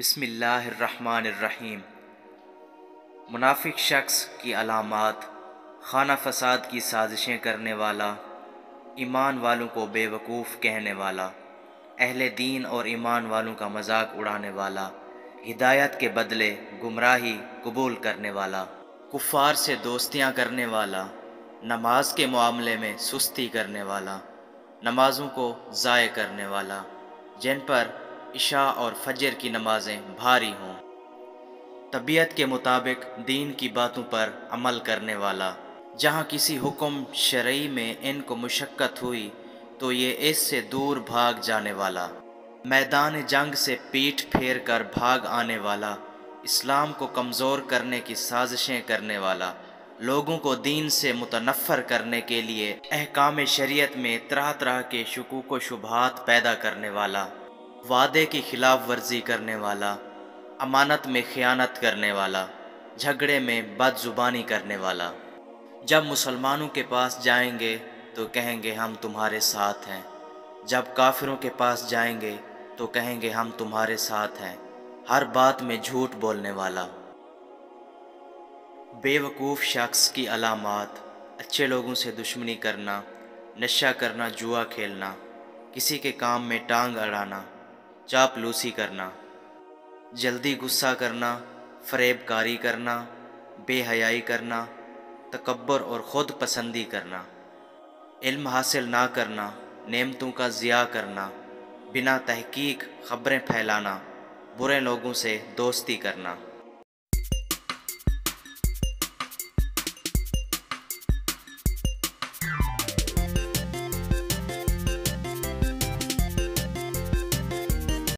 بسم اللہ الرحمن الرحیم۔ منافق شخص کی علامات: خانہ فساد کی سازشیں کرنے والا، ایمان والوں کو بے وقوف کہنے والا، اہل دین اور ایمان والوں کا مذاق اڑانے والا، ہدایت کے بدلے گمراہی قبول کرنے والا، کفار سے دوستیاں کرنے والا، نماز کے معاملے میں سستی کرنے والا، نمازوں کو ضائع کرنے والا، جن پر عشاء اور فجر کی نمازیں بھاری ہوں، طبیعت کے مطابق دین کی باتوں پر عمل کرنے والا، جہاں کسی حکم شرعی میں ان کو مشقت ہوئی تو یہ اس سے دور بھاگ جانے والا، میدان جنگ سے پیٹھ پھیر کر بھاگ آنے والا، اسلام کو کمزور کرنے کی سازشیں کرنے والا، لوگوں کو دین سے متنفر کرنے کے لیے احکام شریعت میں طرح طرح کے شکوک و شبہات پیدا کرنے والا، وعدے کی خلاف ورزی کرنے والا، امانت میں خیانت کرنے والا، جھگڑے میں بد زبانی کرنے والا۔ جب مسلمانوں کے پاس جائیں گے تو کہیں گے ہم تمہارے ساتھ ہیں، جب کافروں کے پاس جائیں گے تو کہیں گے ہم تمہارے ساتھ ہیں، ہر بات میں جھوٹ بولنے والا۔ بے وقوف شخص کی علامات: اچھے لوگوں سے دشمنی کرنا، نشہ کرنا، جوا کھیلنا، کسی کے کام میں ٹانگ اڑانا، چاپلوسی کرنا، جلدی غصہ کرنا، فریب کاری کرنا، بے حیائی کرنا، تکبر اور خود پسندی کرنا، علم حاصل نہ کرنا، نعمتوں کا ضیاع کرنا، بنا تحقیق خبریں پھیلانا، برے لوگوں سے دوستی کرنا۔